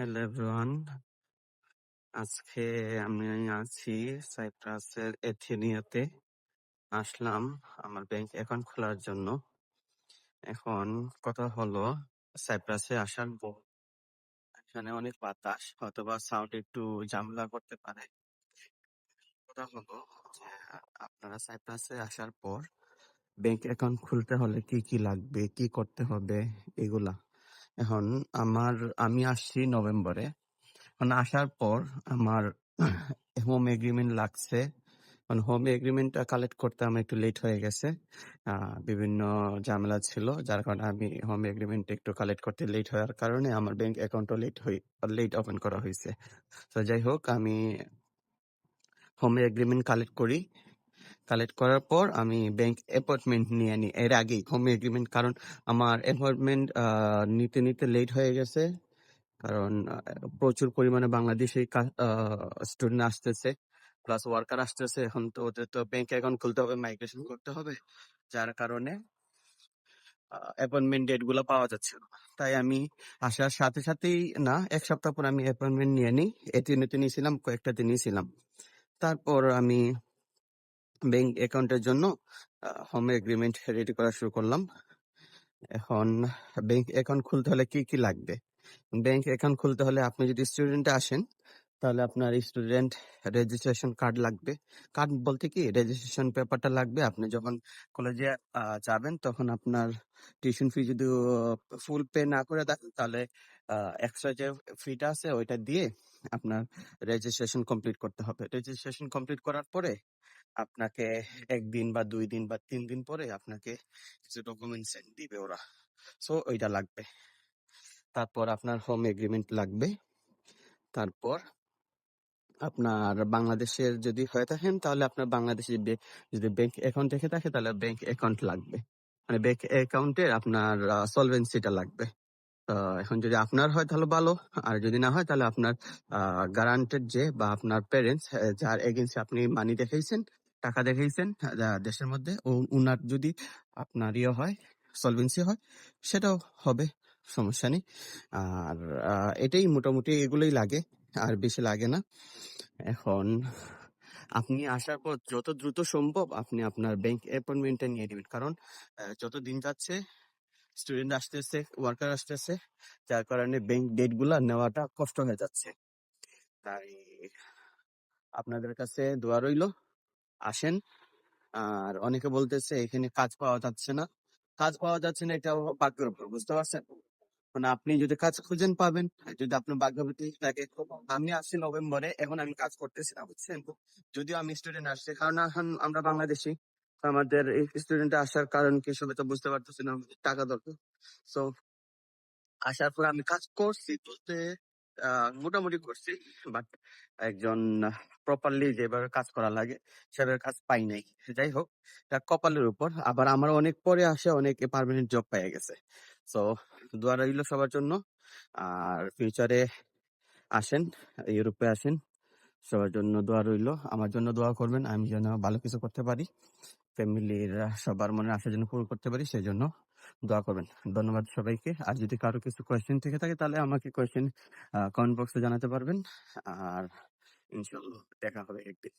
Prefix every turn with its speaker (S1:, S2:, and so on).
S1: Hello everyone. আজকে আমি আছি সাইপ্রাসের এথেনিয়াতে। আসলাম আমার ব্যাংক অ্যাকাউন্ট খোলার জন্য। এখন কথা হলো, সাইপ্রাসে আসার পর এখানে অনেক বাতাস, হয়তোবা সাউন্ড একটু ঝামেলা করতে পারে। কথা হলো যে আপনারা সাইপ্রাসে আসার পর ব্যাংক অ্যাকাউন্ট খুলতে হলে কি কি লাগবে, কি করতে হবে, এগুলা। এখন আমি আসছি নভেম্বরে। মানে আসার পর আমার হোম এগ্রিমেন্ট লাগছে। মানে হোম এগ্রিমেন্টটা কালেক্ট করতে আমার একটু লেট হয়ে গেছে। বিভিন্ন ঝামেলা ছিল, যার কারণে আমি হোম এগ্রিমেন্ট একটু কালেক্ট করতে লেট হওয়ার কারণে আমার ব্যাংক অ্যাকাউন্টও লেট ওপেন করা হয়েছে। তো যাই হোক, আমি হোম এগ্রিমেন্ট কালেক্ট করি। কালেক্ট করার পর আমি ব্যাংক অ্যাপয়েন্টমেন্ট নিয়ে নিই এর আগেই হোম এগ্রিমেন্ট, কারণ আমার অ্যাপয়েন্টমেন্ট নিতে নিতে লেট হয়ে গেছে। কারণ প্রচুর পরিমাণে বাংলাদেশি স্টুডেন্ট আসতেছে, প্লাস ওয়ার্কার আসতেছে। এখন তো ওদের তো ব্যাংক অ্যাকাউন্ট খুলতে হবে, মাইগ্রেশন করতে হবে, যার কারণে অ্যাপয়েন্টমেন্ট ডেট গুলো পাওয়া যাচ্ছে না। তাই আমি আসার সাথে সাথেই, না, এক সপ্তাহ পর আমি অ্যাপয়েন্টমেন্ট নিয়ে নিই। এটিএনএতে নিয়েছিলাম, কয়েকটাতে নিয়েছিলাম। তারপর আমি ব্যাংক অ্যাকাউন্টের জন্য হোম এগ্রিমেন্ট রেডি করা শুরু করলাম। এখন ব্যাংক অ্যাকাউন্ট খুলতে হলে কি কি লাগবে? ব্যাংক অ্যাকাউন্ট খুলতে হলে আপনি যদি স্টুডেন্টে আসেন, তাহলে আপনার স্টুডেন্ট রেজিস্ট্রেশন কার্ড লাগবে। কার্ড বলতে কি, রেজিস্ট্রেশন পেপারটা লাগবে। আপনি যখন কলেজে যাবেন, তখন আপনার টিউশন ফি যদি ফুল পে না করে থাকেন, তাহলে এক্সট্রা যে ফিটা আছে ওইটা দিয়ে আপনার রেজিস্ট্রেশন কমপ্লিট করতে হবে। রেজিস্ট্রেশন কমপ্লিট করার পরে আপনাকে 1 দিন বা 2 দিন বা 3 দিন পরে আপনাকে কিছু ডকুমেন্টস দিবে ওরা। সো ওইটা লাগবে। তারপর আপনার হোম এগ্রিমেন্ট লাগবে। তারপর আপনার বাংলাদেশের যদি হয়ে থাকেন, তাহলে আপনার বাংলাদেশে যদি ব্যাংক অ্যাকাউন্ট থেকে থাকে, তাহলে ব্যাংক অ্যাকাউন্ট লাগবে। মানে ব্যাংক অ্যাকাউন্টের আপনার সলভেন্সিটা লাগবে। এখন যদি আপনার হয় তাহলে ভালো, আর যদি না হয় তাহলে আপনার গ্যারান্টেড যে বা আপনার প্যারেন্টস, যার এগেন্সে আপনি মানি দেখাইছেন, টাকা দেখাইছেন দেশের মধ্যে, উনার যদি আপনার হয়, সলভেন্সি হয়, সেটাও হবে, সমস্যা নেই। আর এটাই মোটামুটি, এগুলোই লাগে, আর বেশি লাগে না। এখন আপনি আসার পর যত দ্রুত সম্ভব আপনি আপনার ব্যাংক অ্যাপয়েন্টমেন্টটা নিয়ে নেবেন, কারণ যত দিন যাচ্ছে স্টুডেন্ট আসতেছে, ওয়ার্কার আসতেছে, যার কারণে ব্যাংক ডেট গুলা নেওয়াটা কষ্ট হয়ে যাচ্ছে। তাই আপনাদের কাছে দোয়া রইল, আসেন। আর অনেকে বলতেছে এখানে কাজ পাওয়া যাচ্ছে না। কাজ পাওয়া যাচ্ছে না, এটা ভাগ্যের উপর, বুঝতে পারছেন? মানে আপনি যদি কাজ খুঁজেন পাবেন, আর যদি আপনার ভাগ্যবতী থাকে। আমি আসছি নভেম্বরে, এখন আমি কাজ করতেছি না, বুঝছেন? যদিও আমি স্টুডেন্ট আসছি, কারণ এখন আমরা বাংলাদেশি, তো আমাদের এই স্টুডেন্ট আসার কারণ কি সবাই তো বুঝতে পারতেছি না, টাকা দরকার। সো আসার পর আমি কাজ করছি বলতে মোটামুটি করছি, বাট একজন প্রপারলি যেভাবে কাজ করা লাগে সেভাবে কাজ পাই নাই। যাই হোক, এটা কপালের উপর। আবার আমার অনেক পরে আসে অনেকে পার্মানেন্ট জব পেয়ে গেছে। সো দোয়া রইল সবার জন্য। আর ফিউচারে আসেন, ইউরোপে আসেন, সবার জন্য দোয়া রইল। আমার জন্য দোয়া করবেন, আমি যেন ভালো কিছু করতে পারি, ফ্যামিলির সবার মনে আশা যেন পূরণ করতে পারি, সেই জন্য দোয়া করবেন। ধন্যবাদ সবাইকে। আর যদি কারো কিছু কোয়েশ্চেন থেকে থাকে, তাহলে আমাকে কোয়েশ্চেন কমেন্ট বক্সে জানাতে পারবেন। আর ইনশাল্লাহ দেখা হবে একদিন।